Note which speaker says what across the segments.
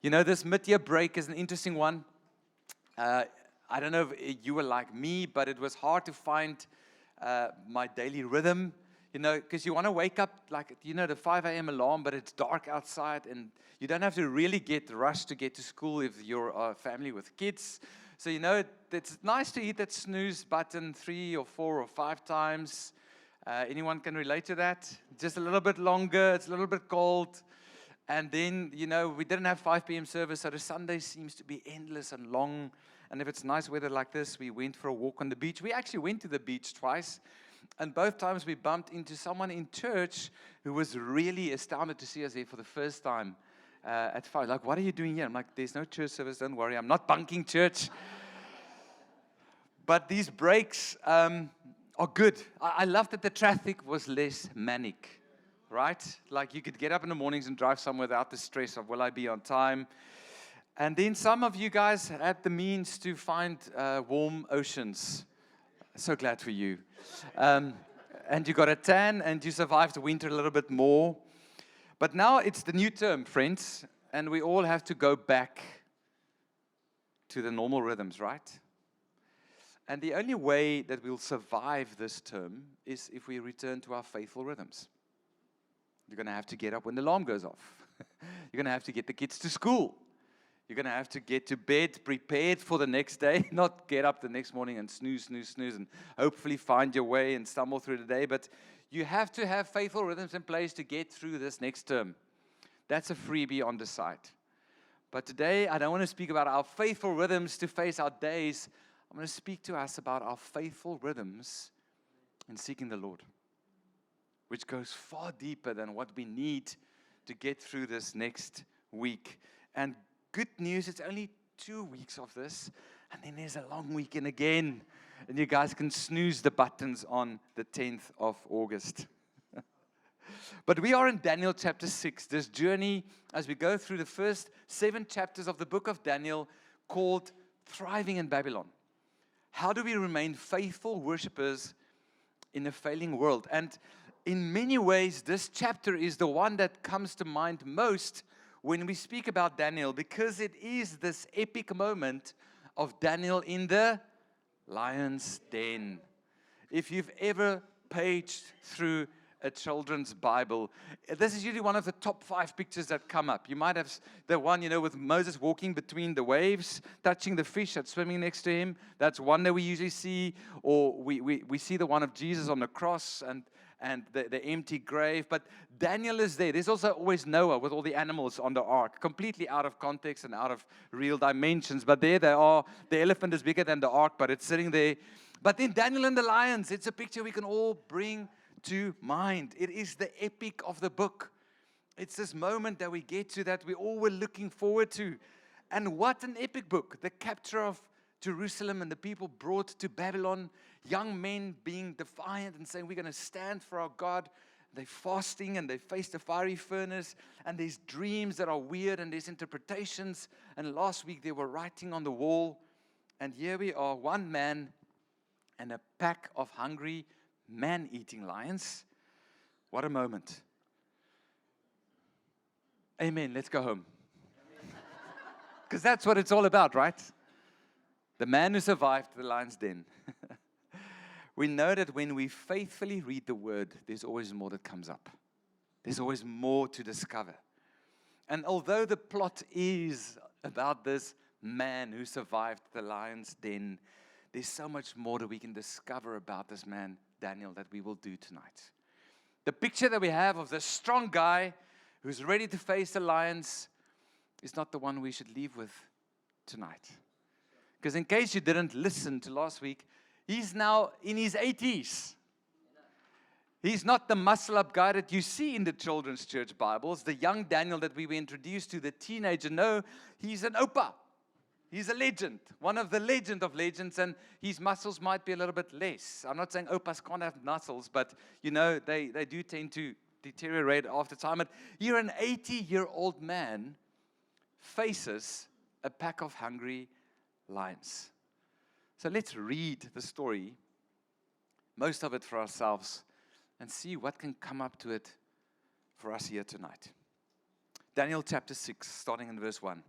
Speaker 1: This mid-year break is an interesting one. I don't know if you were like me, but it was hard to find my daily rhythm, because you want to wake up the 5 a.m. alarm, but it's dark outside, and you don't have to really get rushed to get to school if you're a family with kids. So, it's nice to hit that snooze button 3 or 4 or 5 times. Anyone can relate to that? Just a little bit longer, it's a little bit cold. And then, we didn't have 5 p.m. service, so the Sunday seems to be endless and long. And if it's nice weather like this, we went for a walk on the beach. We actually went to the beach twice. And both times we bumped into someone in church who was really astounded to see us there for the first time at 5. Like, what are you doing here? I'm like, there's no church service, don't worry. I'm not bunking church. But these breaks are good. I love that the traffic was less manic. Right? Like you could get up in the mornings and drive somewhere without the stress of, will I be on time? And then some of you guys had the means to find warm oceans. So glad for you. And you got a tan and you survived the winter a little bit more. But now it's the new term, friends, and we all have to go back to the normal rhythms, right? And the only way that we'll survive this term is if we return to our faithful rhythms. You're going to have to get up when the alarm goes off. You're going to have to get the kids to school. You're going to have to get to bed prepared for the next day, not get up the next morning and snooze, and hopefully find your way and stumble through the day. But you have to have faithful rhythms in place to get through this next term. That's a freebie on the side. But today, I don't want to speak about our faithful rhythms to face our days. I'm going to speak to us about our faithful rhythms in seeking the Lord, which goes far deeper than what we need to get through this next week. And good news, it's only 2 weeks of this, and then there's a long weekend again, and you guys can snooze the buttons on the 10th of August. But we are in Daniel chapter 6, this journey as we go through the first 7 chapters of the book of Daniel called Thriving in Babylon. How do we remain faithful worshipers in a failing world? And in many ways, this chapter is the one that comes to mind most when we speak about Daniel, because it is this epic moment of Daniel in the lion's den. If you've ever paged through a children's Bible, this is usually one of the top 5 pictures that come up. You might have the one, with Moses walking between the waves, touching the fish that's swimming next to him. That's one that we usually see. Or we see the one of Jesus on the cross and the empty grave. But Daniel is there. There's also always Noah with all the animals on the ark, completely out of context and out of real dimensions. But there they are. The elephant is bigger than the ark, but it's sitting there. But then Daniel and the lions, it's a picture we can all bring to mind. It is the epic of the book. It's this moment that we get to that we all were looking forward to. And what an epic book. The capture of Jerusalem and the people brought to Babylon, young men being defiant and saying, we're going to stand for our God. They're fasting and they face the fiery furnace, and there's dreams that are weird and there's interpretations. And last week they were writing on the wall, and here we are, one man and a pack of hungry man-eating lions. What a moment. Amen. Let's go home. Because that's what it's all about, right? The man who survived the lion's den. We know that when we faithfully read the word, there's always more that comes up. There's always more to discover. And although the plot is about this man who survived the lion's den, there's so much more that we can discover about this man, Daniel, that we will do tonight. The picture that we have of this strong guy who's ready to face the lions is not the one we should leave with tonight. Because in case you didn't listen to last week, he's now in his 80s. He's not the muscle-up guy that you see in the children's church Bibles, the young Daniel that we were introduced to, the teenager. No, he's an opa. He's a legend, one of the legend of legends, and his muscles might be a little bit less. I'm not saying opas can't have muscles, but, they do tend to deteriorate after time. But here an 80-year-old man faces a pack of hungry lions. So let's read the story, most of it for ourselves, and see what can come up to it for us here tonight. Daniel chapter 6, starting in verse 1.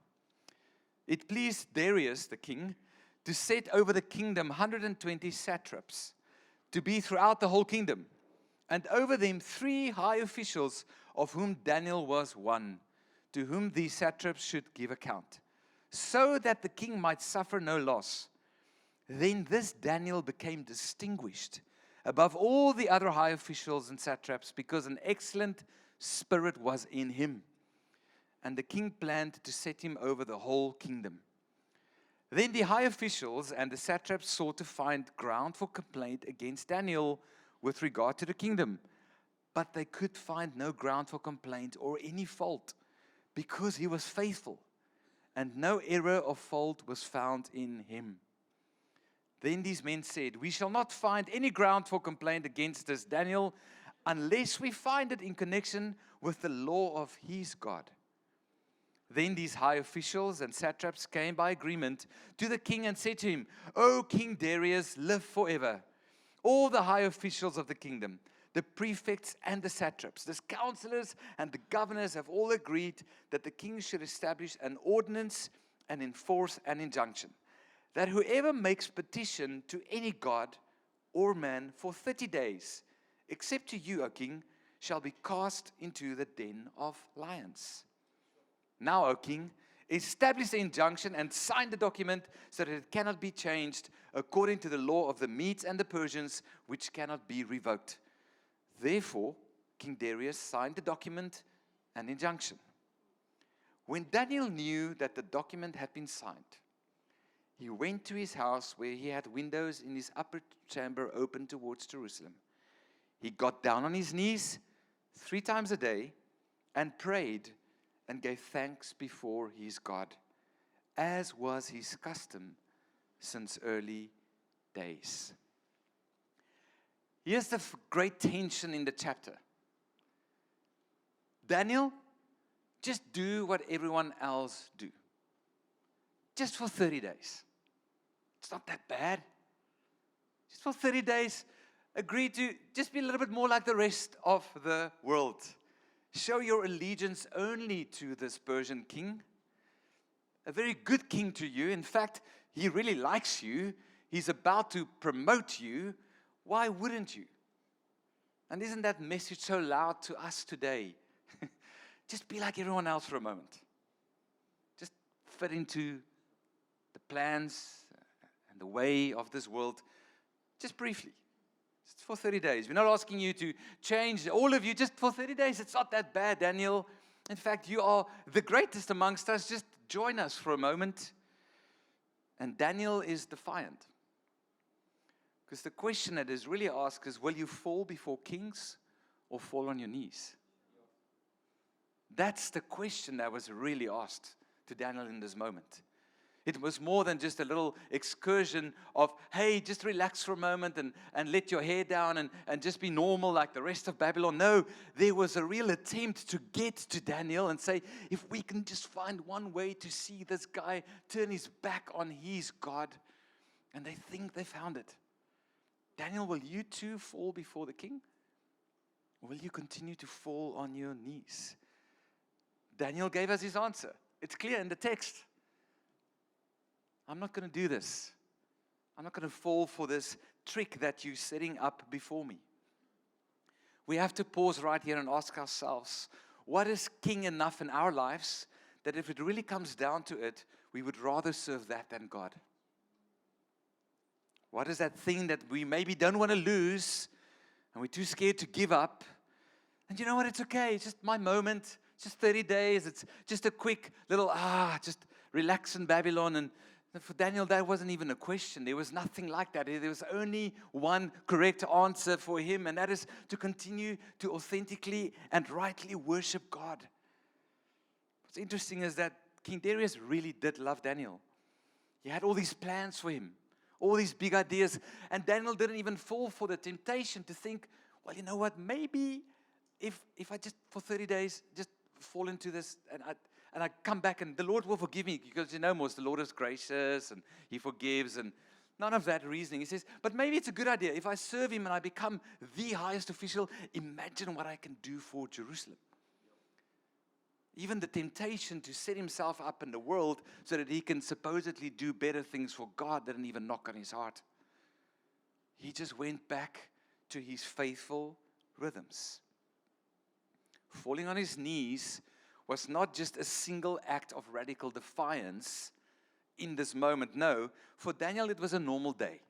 Speaker 1: It pleased Darius the king to set over the kingdom 120 satraps to be throughout the whole kingdom, and over them 3 high officials, of whom Daniel was one, to whom these satraps should give account, so that the king might suffer no loss. Then this Daniel became distinguished above all the other high officials and satraps, because an excellent spirit was in him. And the king planned to set him over the whole kingdom. Then the high officials and the satraps sought to find ground for complaint against Daniel with regard to the kingdom. But they could find no ground for complaint or any fault, because he was faithful, and no error or fault was found in him. Then these men said, "We shall not find any ground for complaint against this Daniel, unless we find it in connection with the law of his God." Then these high officials and satraps came by agreement to the king and said to him, "O King Darius, live forever. All the high officials of the kingdom, the prefects and the satraps, the counselors and the governors have all agreed that the king should establish an ordinance and enforce an injunction, that whoever makes petition to any god or man for 30 days, except to you, O king, shall be cast into the den of lions. Now, O king, establish the injunction and sign the document so that it cannot be changed according to the law of the Medes and the Persians, which cannot be revoked." Therefore, King Darius signed the document and injunction. When Daniel knew that the document had been signed, he went to his house where he had windows in his upper chamber open towards Jerusalem. He got down on his knees 3 times a day and prayed and gave thanks before his God, as was his custom since early days. Here's the great tension in the chapter. Daniel, just do what everyone else do. Just for 30 days. It's not that bad. Just for 30 days, agree to just be a little bit more like the rest of the world. Show your allegiance only to this Persian king. A very good king to you. In fact, he really likes you. He's about to promote you. Why wouldn't you? And isn't that message so loud to us today? Just be like everyone else for a moment. Just fit into the plans and the way of this world, just briefly. Just for 30 days. We're not asking you to change, all of you, just for 30 days. It's not that bad, Daniel. In fact, you are the greatest amongst us. Just join us for a moment. And Daniel is defiant. Because the question that is really asked is, will you fall before kings or fall on your knees? That's the question that was really asked to Daniel in this moment. It was more than just a little excursion of, hey, just relax for a moment and let your hair down and just be normal like the rest of Babylon. No, there was a real attempt to get to Daniel and say, if we can just find one way to see this guy turn his back on his God, and they think they found it. Daniel, will you too fall before the king? Or will you continue to fall on your knees? Daniel gave us his answer. It's clear in the text. I'm not going to do this. I'm not going to fall for this trick that you're setting up before me. We have to pause right here and ask ourselves, what is king enough in our lives that if it really comes down to it, we would rather serve that than God? What is that thing that we maybe don't want to lose and we're too scared to give up? And you know what? It's okay. It's just my moment. It's just 30 days. It's just a quick little, just relax in Babylon. And for Daniel, that wasn't even a question. There was nothing like that. There was only one correct answer for him, and that is to continue to authentically and rightly worship God. What's interesting is that King Darius really did love Daniel. He had all these plans for him, all these big ideas, and Daniel didn't even fall for the temptation to think, well, you know what, maybe if I just for 30 days just fall into this and I come back and the Lord will forgive me, because most the Lord is gracious and He forgives, and none of that reasoning. He says, but maybe it's a good idea. If I serve Him and I become the highest official, imagine what I can do for Jerusalem. Even the temptation to set himself up in the world so that he can supposedly do better things for God didn't even knock on his heart. He just went back to his faithful rhythms. Falling on his knees was not just a single act of radical defiance in this moment. No, for Daniel, it was a normal day.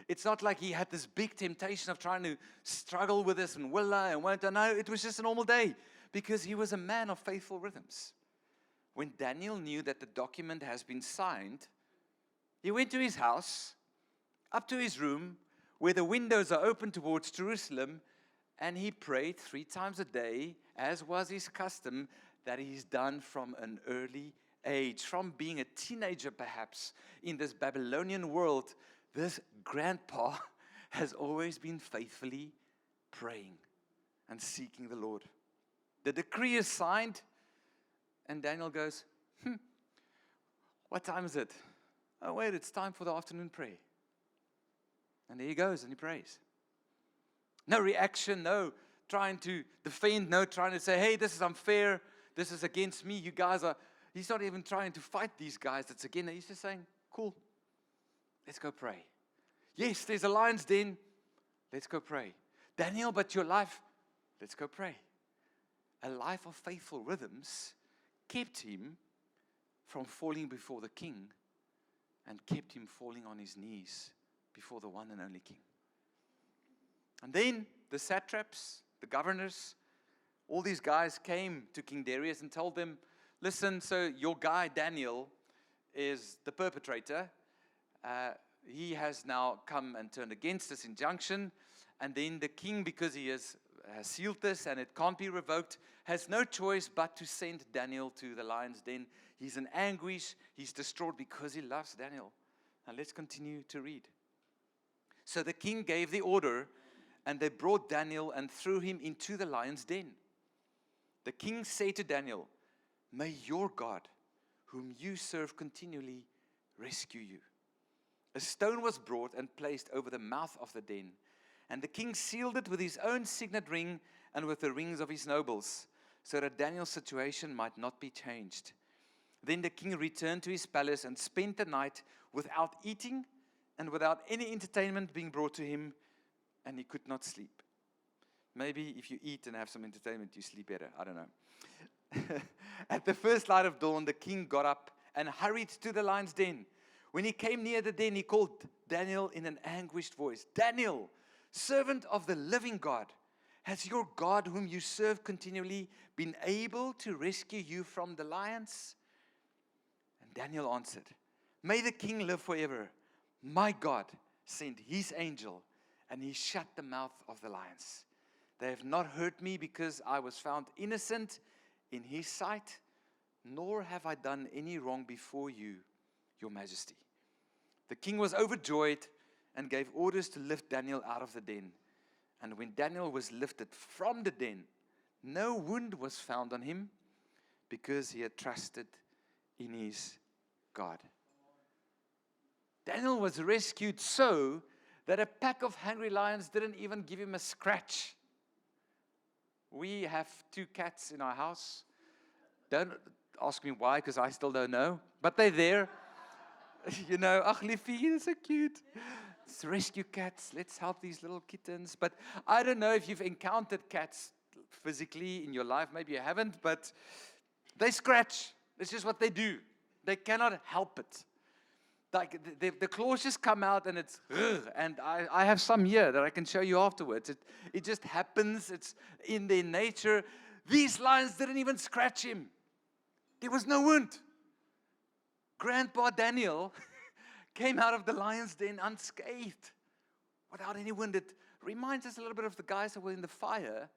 Speaker 1: It's not like he had this big temptation of trying to struggle with this and won't. No, it was just a normal day because he was a man of faithful rhythms. When Daniel knew that the document has been signed, he went to his house, up to his room, where the windows are open towards Jerusalem, and he prayed 3 times a day, as was his custom, that he's done from an early age. From being a teenager, perhaps, in this Babylonian world, this grandpa has always been faithfully praying and seeking the Lord. The decree is signed, and Daniel goes, what time is it? Oh, wait, it's time for the afternoon prayer. And there he goes, and he prays. No reaction, no trying to defend, no trying to say, hey, this is unfair, this is against me, you guys are. He's not even trying to fight these guys. It's again, he's just saying, cool, let's go pray. Yes, there's a lion's den, let's go pray. Daniel, but your life, let's go pray. A life of faithful rhythms kept him from falling before the king and kept him falling on his knees before the one and only king. And then the satraps, the governors, all these guys came to King Darius and told them, listen, so your guy Daniel is the perpetrator. He has now come and turned against this injunction. And then the king, because he has sealed this and it can't be revoked, has no choice but to send Daniel to the lion's den. He's in anguish. He's distraught because he loves Daniel. Now let's continue to read. So the king gave the order, and they brought Daniel and threw him into the lion's den. The king said to Daniel, may your God, whom you serve continually, rescue you. A stone was brought and placed over the mouth of the den, and the king sealed it with his own signet ring and with the rings of his nobles, so that Daniel's situation might not be changed. Then the king returned to his palace and spent the night without eating and without any entertainment being brought to him, and he could not sleep. Maybe if you eat and have some entertainment, you sleep better. I don't know. At the first light of dawn, the king got up and hurried to the lion's den. When he came near the den, he called Daniel in an anguished voice. Daniel, servant of the living God, has your God, whom you serve continually, been able to rescue you from the lions? And Daniel answered, may the king live forever. My God sent his angel, and he shut the mouth of the lions. They have not hurt me because I was found innocent in his sight, nor have I done any wrong before you, your majesty. The king was overjoyed and gave orders to lift Daniel out of the den. And when Daniel was lifted from the den, no wound was found on him because he had trusted in his God. Daniel was rescued so that a pack of hungry lions didn't even give him a scratch. We have 2 cats in our house. Don't ask me why, because I still don't know. But they're there. You know, ach liefie, you're so cute. It's rescue cats. Let's help these little kittens. But I don't know if you've encountered cats physically in your life. Maybe you haven't, but they scratch. It's just what they do. They cannot help it. Like the claws just come out and it's, and I have some here that I can show you afterwards. It just happens. It's in their nature. These lions didn't even scratch him. There was no wound. Grandpa Daniel came out of the lion's den unscathed, without any wound. It reminds us a little bit of the guys that were in the fire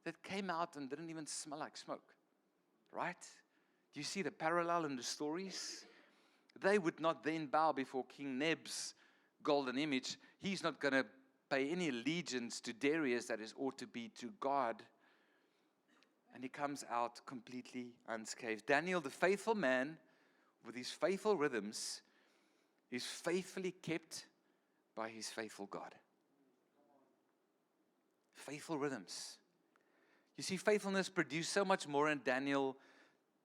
Speaker 1: that came out and didn't even smell like smoke. Right? Do you see the parallel in the stories? They would not then bow before King Neb's golden image. He's not going to pay any allegiance to Darius that is ought to be to God. And he comes out completely unscathed. Daniel, the faithful man, with his faithful rhythms, is faithfully kept by his faithful God. Faithful rhythms. You see, faithfulness produced so much more in Daniel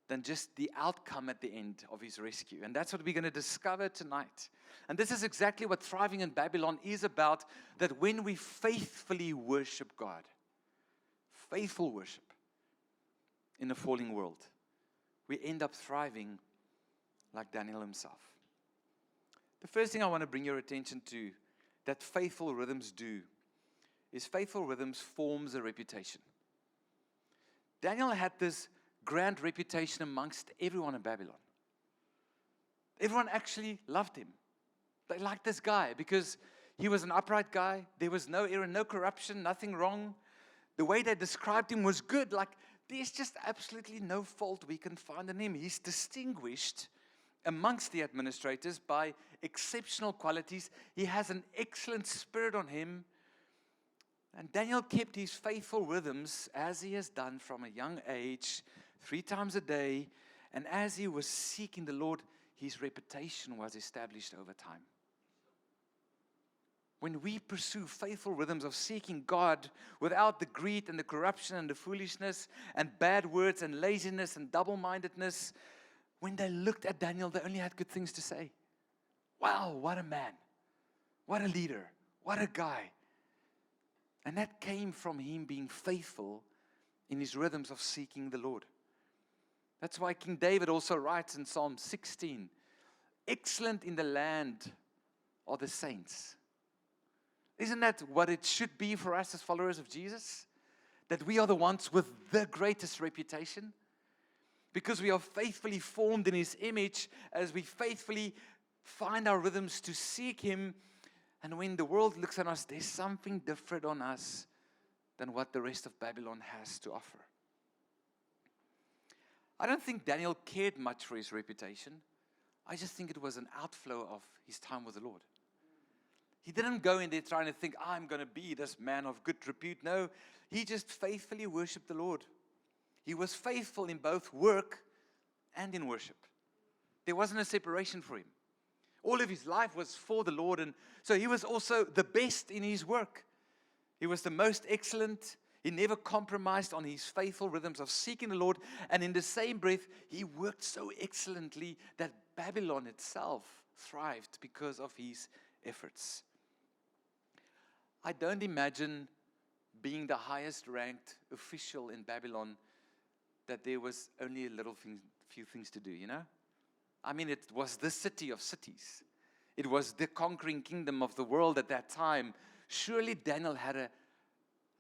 Speaker 1: than just the outcome at the end of his rescue. And that's what we're going to discover tonight. And this is exactly what thriving in Babylon is about, that when we faithfully worship God, faithful worship in a falling world, we end up thriving like Daniel himself. The first thing I want to bring your attention to that faithful rhythms do is faithful rhythms forms a reputation. Daniel had this grand reputation amongst everyone in Babylon. Everyone actually loved him. They liked this guy because he was an upright guy. There was no error, no corruption, nothing wrong. The way they described him was good. Like, there's just absolutely no fault we can find in him. He's distinguished amongst the administrators by exceptional qualities. He has an excellent spirit on him. And Daniel kept his faithful rhythms as he has done from a young age, 3 times a day. And as he was seeking the Lord, his reputation was established over time. When we pursue faithful rhythms of seeking God without the greed and the corruption and the foolishness and bad words and laziness and double-mindedness, when they looked at Daniel, they only had good things to say. Wow, what a man. What a leader. What a guy. And that came from him being faithful in his rhythms of seeking the Lord. That's why King David also writes in Psalm 16, excellent in the land are the saints. Isn't that what it should be for us as followers of Jesus? That we are the ones with the greatest reputation? Because we are faithfully formed in His image, as we faithfully find our rhythms to seek Him. And when the world looks at us, there's something different on us than what the rest of Babylon has to offer. I don't think Daniel cared much for his reputation. I just think it was an outflow of his time with the Lord. He didn't go in there trying to think, I'm going to be this man of good repute. No, he just faithfully worshiped the Lord. He was faithful in both work and in worship. There wasn't a separation for him. All of his life was for the Lord, and so he was also the best in his work. He was the most excellent. He never compromised on his faithful rhythms of seeking the Lord, and in the same breath, he worked so excellently that Babylon itself thrived because of his efforts. I don't imagine being the highest ranked official in Babylon that there was only a few things to do, you know? I mean, it was the city of cities. It was the conquering kingdom of the world at that time. Surely Daniel had a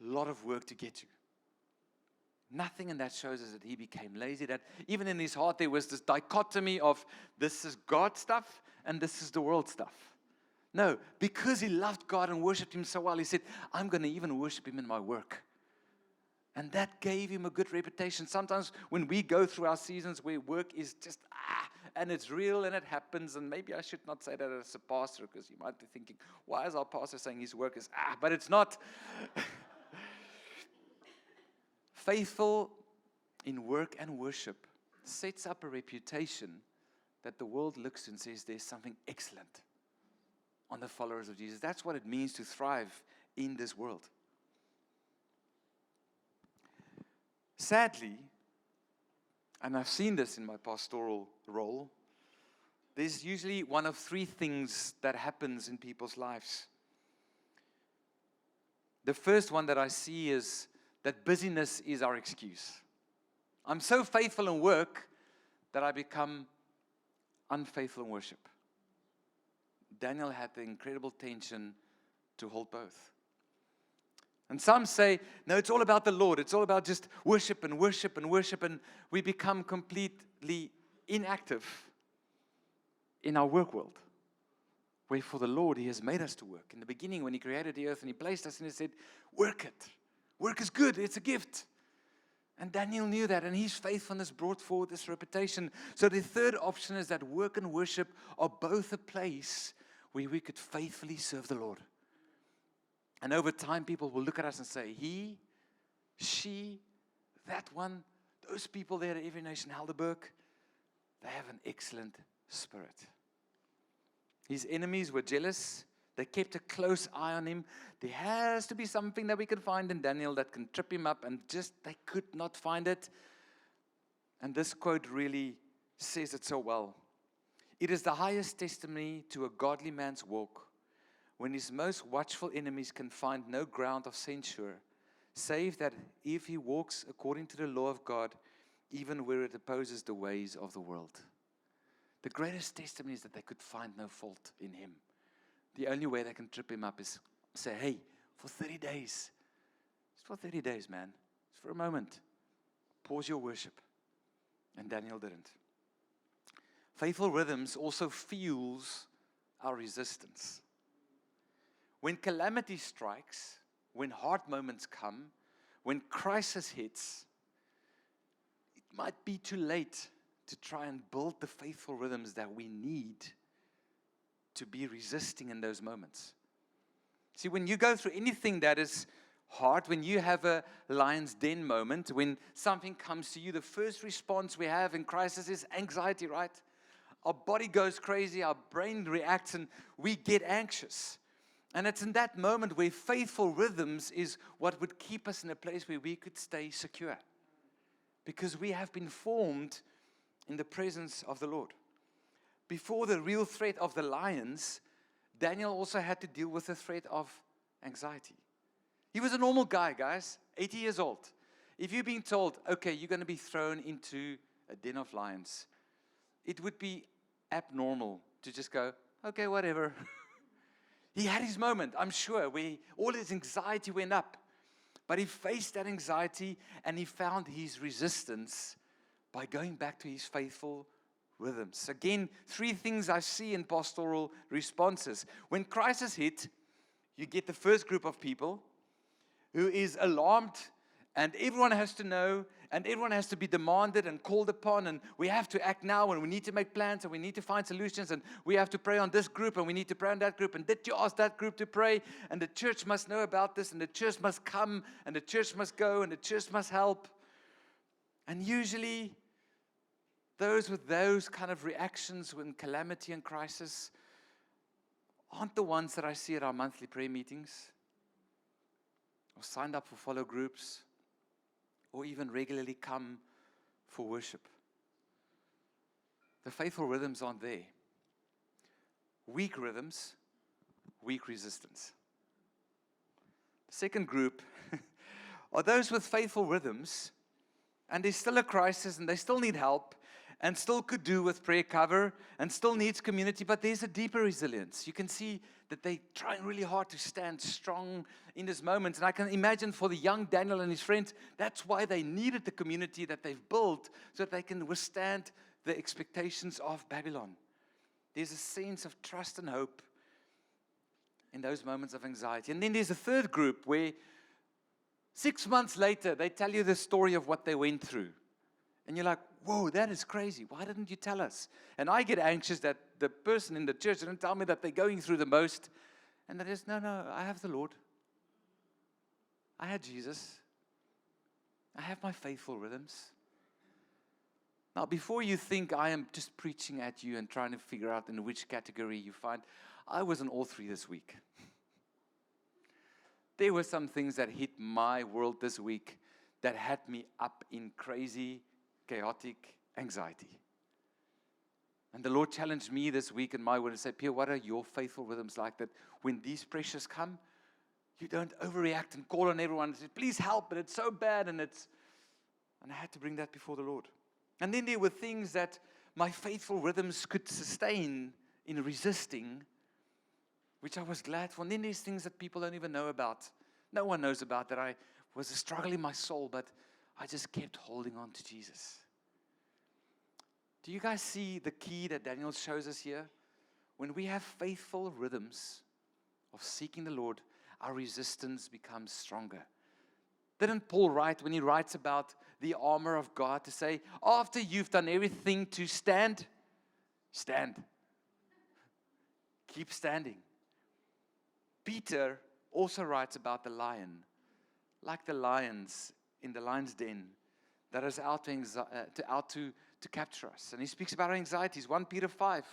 Speaker 1: lot of work to get to. Nothing in that shows us that he became lazy, that even in his heart there was this dichotomy of this is God stuff and this is the world stuff. No, because he loved God and worshipped Him so well, he said, I'm going to even worship Him in my work. And that gave him a good reputation. Sometimes when we go through our seasons where work is just, and it's real and it happens, and maybe I should not say that as a pastor, because you might be thinking, why is our pastor saying his work is, but it's not. Faithful in work and worship sets up a reputation that the world looks and says there's something excellent on the followers of Jesus. That's what it means to thrive in this world. Sadly, and I've seen this in my pastoral role, there's usually one of 3 things that happens in people's lives. The first one that I see is that busyness is our excuse. I'm so faithful in work that I become unfaithful in worship. Daniel had the incredible tension to hold both. And some say, no, it's all about the Lord. It's all about just worship and worship and worship, and we become completely inactive in our work world. Where for the Lord, He has made us to work. In the beginning, when He created the earth and He placed us in it, He said, work it. Work is good. It's a gift. And Daniel knew that, and his faithfulness brought forward this reputation. So the third option is that work and worship are both a place where we could faithfully serve the Lord. And over time, people will look at us and say, he, she, that one, those people there at Every Nation Helderberg, they have an excellent spirit. His enemies were jealous They kept a close eye on him. There has to be something that we can find in Daniel that can trip him up, and just they could not find it. And this quote really says it so well. It is the highest testimony to a godly man's walk when his most watchful enemies can find no ground of censure, save that if he walks according to the law of God, even where it opposes the ways of the world. The greatest testimony is that they could find no fault in him. The only way they can trip him up is say, hey, for 30 days, it's for 30 days, man. It's for a moment. Pause your worship. And Daniel didn't. Faithful rhythms also fuels our resistance. When calamity strikes, when hard moments come, when crisis hits, it might be too late to try and build the faithful rhythms that we need to be resisting in those moments. See, when you go through anything that is hard, when you have a lion's den moment, when something comes to you, the first response we have in crisis is anxiety, right? Our body goes crazy, our brain reacts, and we get anxious. And it's in that moment where faithful rhythms is what would keep us in a place where we could stay secure. Because we have been formed in the presence of the Lord. Before the real threat of the lions, Daniel also had to deal with the threat of anxiety. He was a normal guy, guys, 80 years old. If you're being told, okay, you're going to be thrown into a den of lions, it would be abnormal to just go, okay, whatever. He had his moment, I'm sure, where all his anxiety went up. But he faced that anxiety and he found his resistance by going back to his faithful rhythms. Again, 3 things I see in pastoral responses. When crisis hit, you get the first group of people who is alarmed, and everyone has to know, and everyone has to be demanded and called upon, and we have to act now, and we need to make plans, and we need to find solutions, and we have to pray on this group, and we need to pray on that group, and did you ask that group to pray? And the church must know about this, and the church must come, and the church must go, and the church must help. And usually, those with those kind of reactions when calamity and crisis aren't the ones that I see at our monthly prayer meetings, or signed up for follow groups, or even regularly come for worship. The faithful rhythms aren't there. Weak rhythms, weak resistance. The second group are those with faithful rhythms, and there's still a crisis, and they still need help, and still could do with prayer cover, and still needs community, but there's a deeper resilience. You can see that they're trying really hard to stand strong in this moment. And I can imagine for the young Daniel and his friends, that's why they needed the community that they've built so that they can withstand the expectations of Babylon. There's a sense of trust and hope in those moments of anxiety. And then there's a third group where 6 months later, they tell you the story of what they went through. And you're like, whoa, that is crazy. Why didn't you tell us? And I get anxious that the person in the church didn't tell me that they're going through the most. And that is, no, I have the Lord. I had Jesus. I have my faithful rhythms. Now, before you think I am just preaching at you and trying to figure out in which category you find, I was in all 3 this week. There were some things that hit my world this week that had me up in crazy, chaotic anxiety. And the Lord challenged me this week in my word and said, Pierre, what are your faithful rhythms like that when these pressures come, you don't overreact and call on everyone and say, please help, but it's so bad. And I had to bring that before the Lord. And then there were things that my faithful rhythms could sustain in resisting, which I was glad for. And then there's things that people don't even know about. No one knows about, that I was a struggle in my soul, but I just kept holding on to Jesus. Do you guys see the key that Daniel shows us here? When we have faithful rhythms of seeking the Lord, our resistance becomes stronger. Didn't Paul write, when he writes about the armor of God, to say, after you've done everything to stand, stand. Keep standing. Peter also writes about the lion, like the lions in the lion's den, that is out to capture us. And he speaks about our anxieties. 1 Peter 5,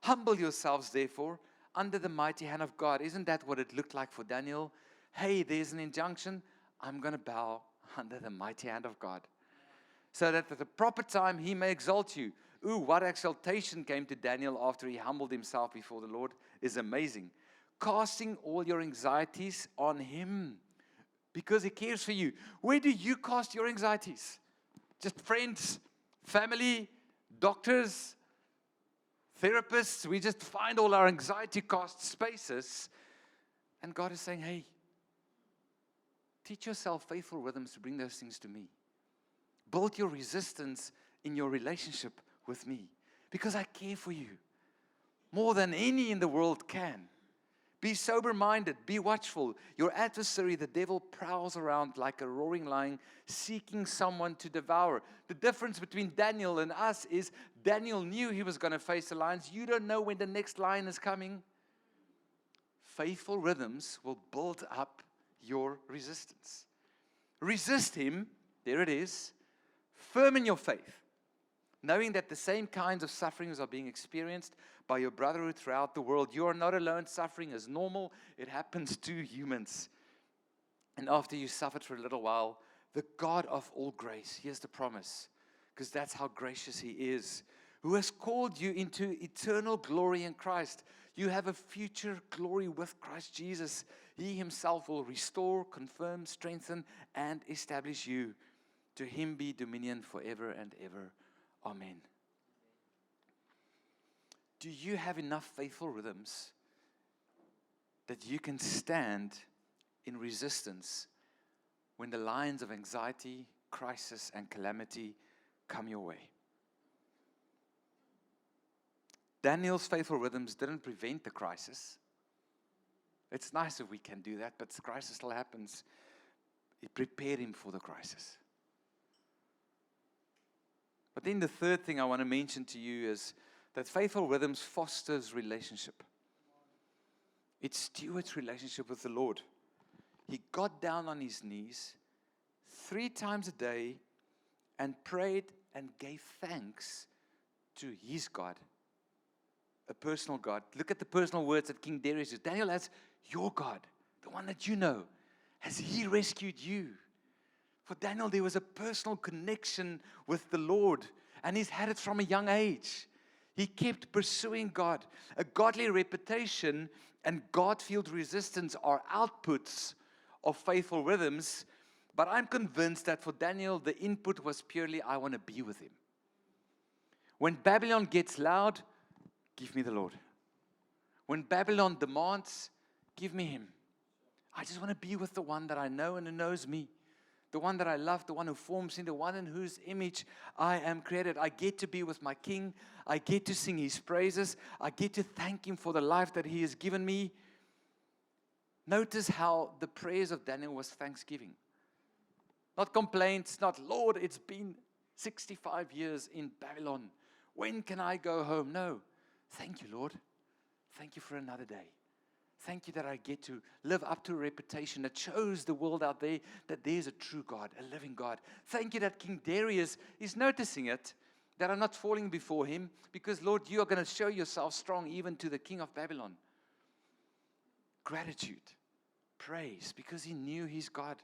Speaker 1: humble yourselves, therefore, under the mighty hand of God. Isn't that what it looked like for Daniel? Hey, there's an injunction. I'm going to bow under the mighty hand of God, so that at the proper time he may exalt you. Ooh, what exaltation came to Daniel after he humbled himself before the Lord is amazing. Casting all your anxieties on him because he cares for you. Where do you cast your anxieties? Just friends, family, doctors, therapists. We just find all our anxiety cast spaces. And God is saying, hey, teach yourself faithful rhythms to bring those things to me. Build your resistance in your relationship with me, because I care for you more than any in the world can. Be sober-minded, be watchful. Your adversary, the devil, prowls around like a roaring lion, seeking someone to devour. The difference between Daniel and us is Daniel knew he was going to face the lions. You don't know when the next lion is coming. Faithful rhythms will build up your resistance. Resist him, there it is, firm in your faith, knowing that the same kinds of sufferings are being experienced by your brotherhood throughout the world. You are not alone. Suffering is normal. It happens to humans. And after you suffered for a little while, the God of all grace, here's the promise, because that's how gracious he is, who has called you into eternal glory in Christ. You have a future glory with Christ Jesus. He himself will restore, confirm, strengthen, and establish you. To him be dominion forever and ever. Amen. Do you have enough faithful rhythms that you can stand in resistance when the lions of anxiety, crisis, and calamity come your way? Daniel's faithful rhythms didn't prevent the crisis. It's nice if we can do that, but the crisis still happens. It prepared him for the crisis. But then the third thing I want to mention to you is that faithful rhythms fosters relationship. It stewards relationship with the Lord. He got down on his knees 3 times a day and prayed and gave thanks to his God, a personal God. Look at the personal words that King Darius used. Daniel, as your God, the one that you know, has he rescued you? For Daniel, there was a personal connection with the Lord, and he's had it from a young age. He kept pursuing God. A godly reputation and God-filled resistance are outputs of faithful rhythms, but I'm convinced that for Daniel, the input was purely, I want to be with him. When Babylon gets loud, give me the Lord. When Babylon demands, give me him. I just want to be with the one that I know and who knows me. The one that I love, the one who forms me, the one in whose image I am created. I get to be with my King. I get to sing his praises. I get to thank him for the life that he has given me. Notice how the prayers of Daniel was thanksgiving. Not complaints, not, Lord, it's been 65 years in Babylon. When can I go home? No. Thank you, Lord. Thank you for another day. Thank you that I get to live up to a reputation that shows the world out there that there's a true God, a living God. Thank you that King Darius is noticing it, that I'm not falling before him, because, Lord, you are going to show yourself strong even to the king of Babylon. Gratitude, praise, because he knew he's God.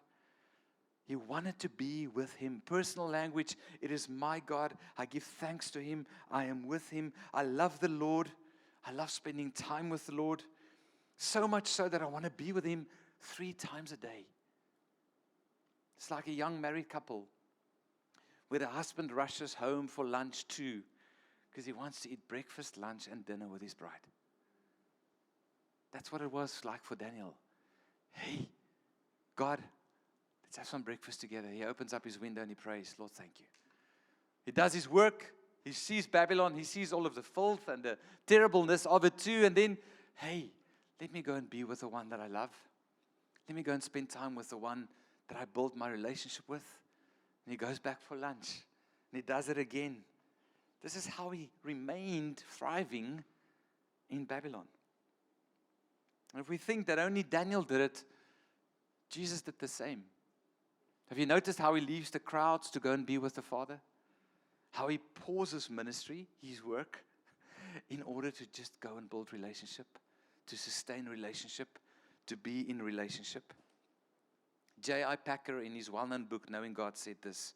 Speaker 1: He wanted to be with him. Personal language, it is my God. I give thanks to him. I am with him. I love the Lord. I love spending time with the Lord. So much so that I want to be with him 3 times a day. It's like a young married couple where the husband rushes home for lunch too, because he wants to eat breakfast, lunch, and dinner with his bride. That's what it was like for Daniel. Hey, God, let's have some breakfast together. He opens up his window and he prays, Lord, thank you. He does his work. He sees Babylon. He sees all of the filth and the terribleness of it too. And then, hey, let me go and be with the one that I love. Let me go and spend time with the one that I built my relationship with. And he goes back for lunch. And he does it again. This is how he remained thriving in Babylon. And if we think that only Daniel did it, Jesus did the same. Have you noticed how he leaves the crowds to go and be with the Father? How he pauses ministry, his work, in order to just go and build relationship, to sustain relationship, to be in relationship. J.I. Packer, in his well-known book, Knowing God, said this: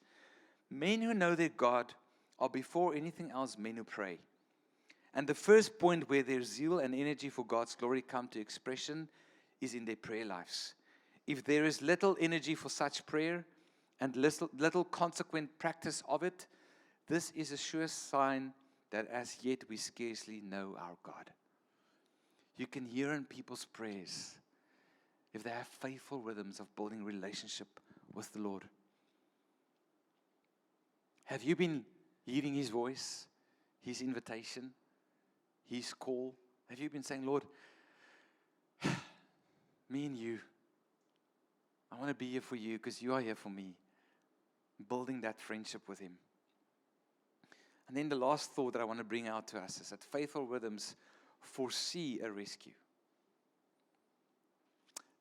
Speaker 1: men who know their God are before anything else men who pray. And the first point where their zeal and energy for God's glory come to expression is in their prayer lives. If there is little energy for such prayer and little consequent practice of it, this is a sure sign that as yet we scarcely know our God. You can hear in people's prayers if they have faithful rhythms of building relationship with the Lord. Have you been hearing His voice, His invitation, His call? Have you been saying, Lord, me and you, I want to be here for you because you are here for me. Building that friendship with Him. And then the last thought that I want to bring out to us is that faithful rhythms foresee a rescue.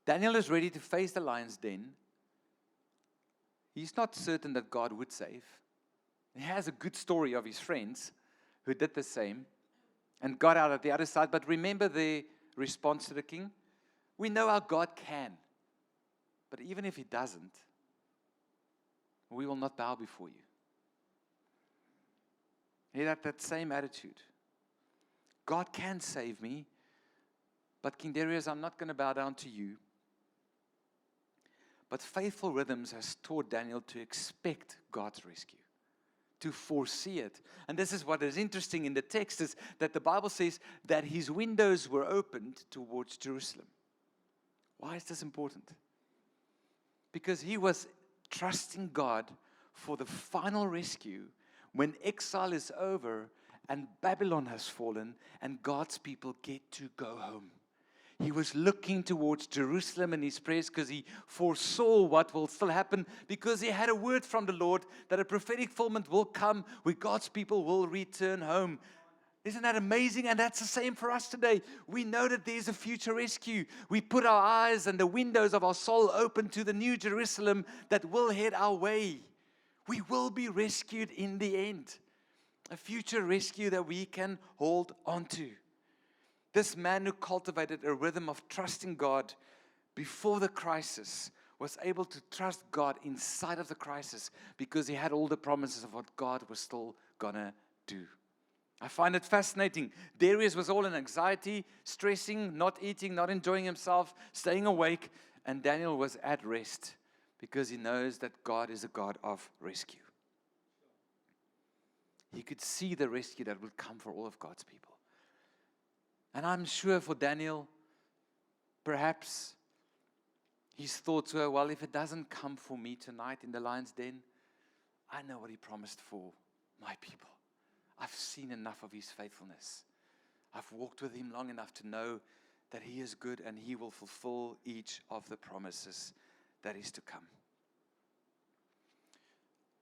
Speaker 1: Daniel is ready to face the lion's den. He's not certain that God would save. He has a good story of his friends who did the same and got out at the other side. But remember the response to the king? We know our God can. But even if He doesn't, we will not bow before you. He had that same attitude. God can save me, but King Darius, I'm not going to bow down to you. But faithful rhythms has taught Daniel to expect God's rescue, to foresee it. And this is what is interesting in the text, is that the Bible says that his windows were opened towards Jerusalem. Why is this important? Because he was trusting God for the final rescue when exile is over and Babylon has fallen and God's people get to go home. He was looking towards Jerusalem in his prayers because he foresaw what will still happen, because he had a word from the Lord that a prophetic fulfillment will come where God's people will return home. Isn't that amazing? And that's the same for us today. We know that there's a future rescue. We put our eyes and the windows of our soul open to the new Jerusalem that will head our way. We will be rescued in the end. A future rescue that we can hold on to. This man who cultivated a rhythm of trusting God before the crisis was able to trust God inside of the crisis because he had all the promises of what God was still gonna do. I find it fascinating. Darius was all in anxiety, stressing, not eating, not enjoying himself, staying awake, and Daniel was at rest because he knows that God is a God of rescue. He could see the rescue that would come for all of God's people. And I'm sure for Daniel, perhaps his thoughts were, well, if it doesn't come for me tonight in the lion's den, I know what he promised for my people. I've seen enough of his faithfulness. I've walked with him long enough to know that he is good and he will fulfill each of the promises that is to come.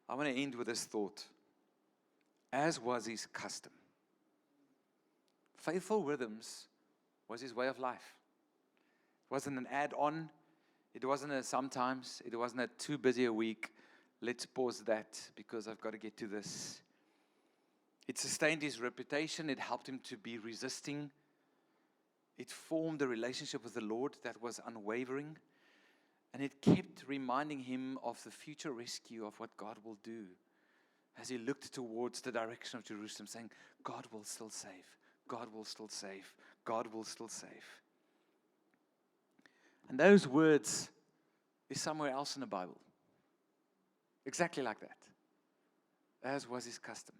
Speaker 1: I want to end with this thought. As was his custom, faithful rhythms was his way of life. It wasn't an add-on. It wasn't a sometimes. It wasn't a too busy a week. Let's pause that because I've got to get to this. It sustained his reputation. It helped him to be resisting. It formed a relationship with the Lord that was unwavering. And it kept reminding him of the future rescue of what God will do as he looked towards the direction of Jerusalem, saying, God will still save. God will still save. God will still save. And those words is somewhere else in the Bible. Exactly like that. As was his custom.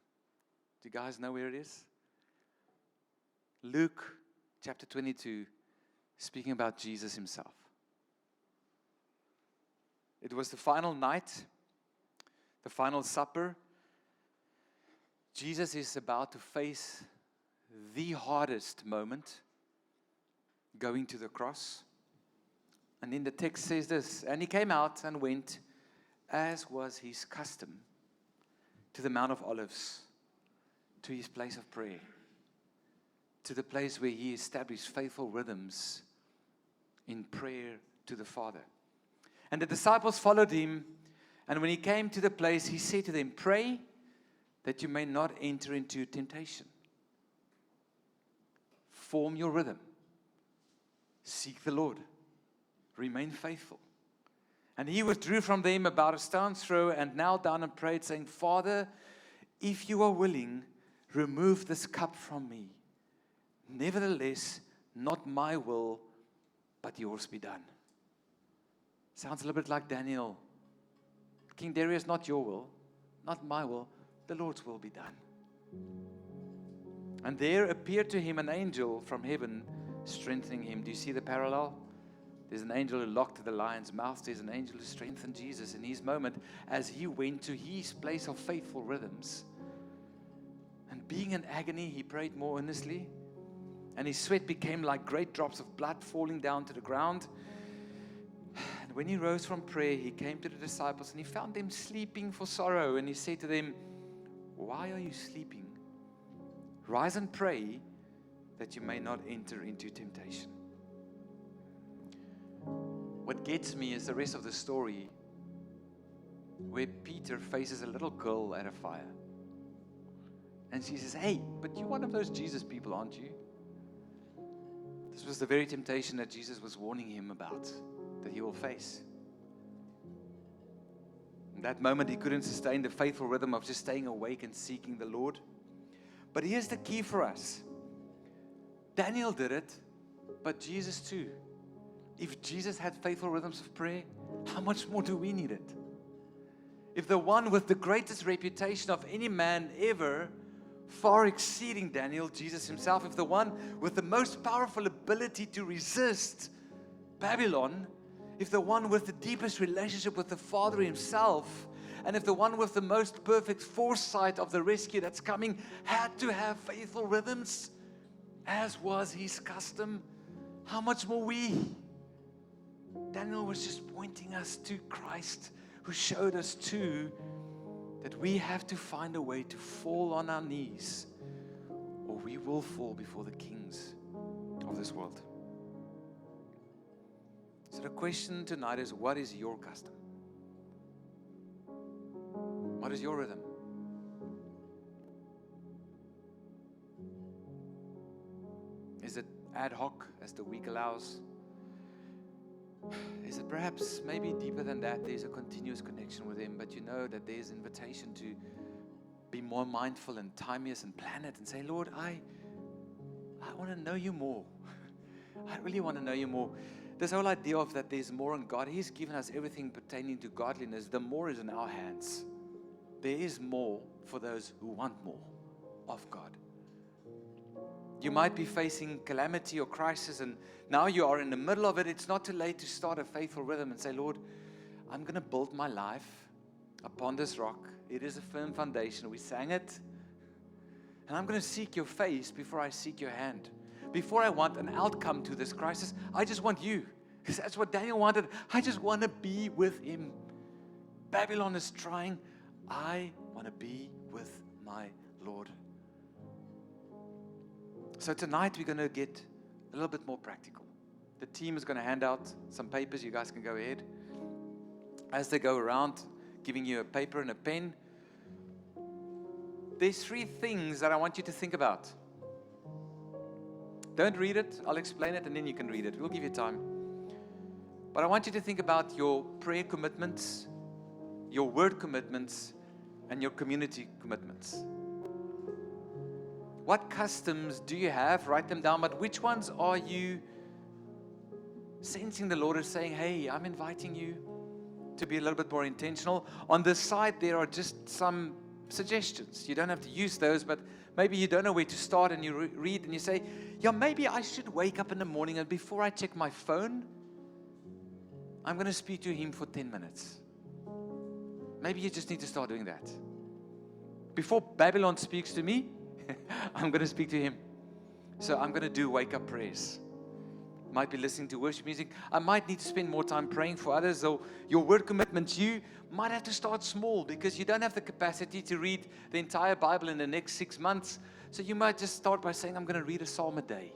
Speaker 1: Do you guys know where it is? Luke chapter 22, speaking about Jesus himself. It was the final night, the final supper. Jesus is about to face the hardest moment, going to the cross. And in the text says this, and he came out and went, as was his custom, to the Mount of Olives, to his place of prayer, to the place where he established faithful rhythms in prayer to the Father. And the disciples followed him, and when he came to the place, he said to them, pray that you may not enter into temptation. Form your rhythm. seek the Lord. Remain faithful. And he withdrew from them about a stone's throw and knelt down and prayed, saying, Father, if you are willing, remove this cup from me. Nevertheless, not my will, but yours be done. Sounds a little bit like Daniel. King Darius, not your will, not my will, the Lord's will be done. And there appeared to him an angel from heaven, strengthening him. Do you see the parallel? There's an angel who locked the lion's mouth. There's an angel who strengthened Jesus in his moment as he went to his place of faithful rhythms. And being in agony, he prayed more earnestly. And his sweat became like great drops of blood falling down to the ground. And when he rose from prayer, he came to the disciples and he found them sleeping for sorrow. And he said to them, why are you sleeping? Rise and pray that you may not enter into temptation. What gets me is the rest of the story where Peter faces a little girl at a fire. And she says, hey, but you're one of those Jesus people, aren't you? This was the very temptation that Jesus was warning him about, that he will face. In that moment, he couldn't sustain the faithful rhythm of just staying awake and seeking the Lord. But here's the key for us. Daniel did it, but Jesus too. If Jesus had faithful rhythms of prayer, how much more do we need it? If the one with the greatest reputation of any man ever, far exceeding Daniel, Jesus himself, if the one with the most powerful ability to resist Babylon, if the one with the deepest relationship with the Father himself, and if the one with the most perfect foresight of the rescue that's coming had to have faithful rhythms, as was his custom, how much more we? Daniel was just pointing us to Christ, who showed us too that we have to find a way to fall on our knees, or we will fall before the kings of this world. So the question tonight is, what is your custom? What is your rhythm? Is it ad hoc as the week allows? Is it perhaps maybe deeper than that? There's a continuous connection with Him, but you know that there's invitation to be more mindful and timeous and plan it and say, Lord, I want to know you more. I really want to know you more. This whole idea of that there's more in God, He's given us everything pertaining to godliness. The more is in our hands. There is more for those who want more of God. You might be facing calamity or crisis, and now you are in the middle of it. It's not too late to start a faithful rhythm and say, Lord, I'm going to build my life upon this rock. It is a firm foundation. We sang it. And I'm going to seek your face before I seek your hand. Before I want an outcome to this crisis, I just want you. Because that's what Daniel wanted. I just want to be with him. Babylon is trying. I want to be with my Lord. So tonight we're going to get a little bit more practical. The team is going to hand out some papers. You guys can go ahead. As they go around, giving you a paper and a pen, there's 3 things that I want you to think about. Don't read it. I'll explain it and then you can read it. We'll give you time. But I want you to think about your prayer commitments, your word commitments, and your community commitments. What customs do you have? Write them down. But which ones are you sensing the Lord is saying, hey, I'm inviting you to be a little bit more intentional? On this side, there are just some suggestions. You don't have to use those, but maybe you don't know where to start and you read and you say, yeah, maybe I should wake up in the morning and before I check my phone, I'm going to speak to Him for 10 minutes. Maybe you just need to start doing that. Before Babylon speaks to me, I'm going to speak to Him. So I'm going to do wake-up prayers. Might be listening to worship music. I might need to spend more time praying for others. So your word commitments, you might have to start small because you don't have the capacity to read the entire Bible in the next 6 months. So you might just start by saying, I'm going to read a psalm a day.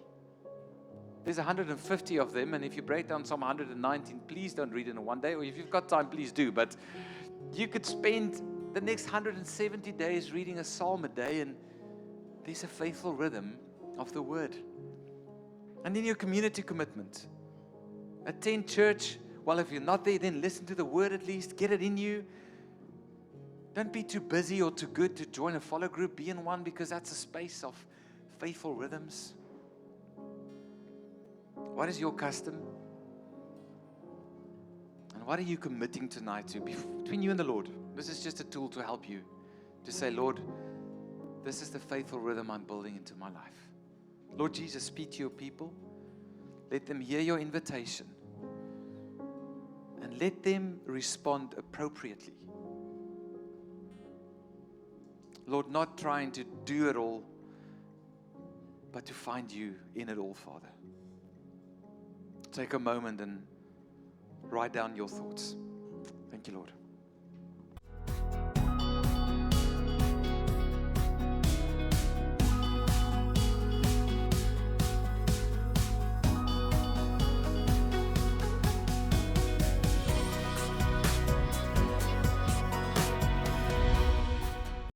Speaker 1: There's 150 of them, and if you break down Psalm 119, please don't read it in one day. Or if you've got time, please do. But you could spend the next 170 days reading a psalm a day, and there's a faithful rhythm of the word. And then your community commitment. Attend church. Well, if you're not there, then listen to the word at least. Get it in you. Don't be too busy or too good to join a follow group. Be in one, because that's a space of faithful rhythms. What is your custom? And what are you committing tonight to? Between you and the Lord. This is just a tool to help you. To say, Lord, this is the faithful rhythm I'm building into my life. Lord Jesus, speak to your people. Let them hear your invitation. And let them respond appropriately. Lord, not trying to do it all, but to find you in it all, Father. Take a moment and write down your thoughts. Thank you, Lord.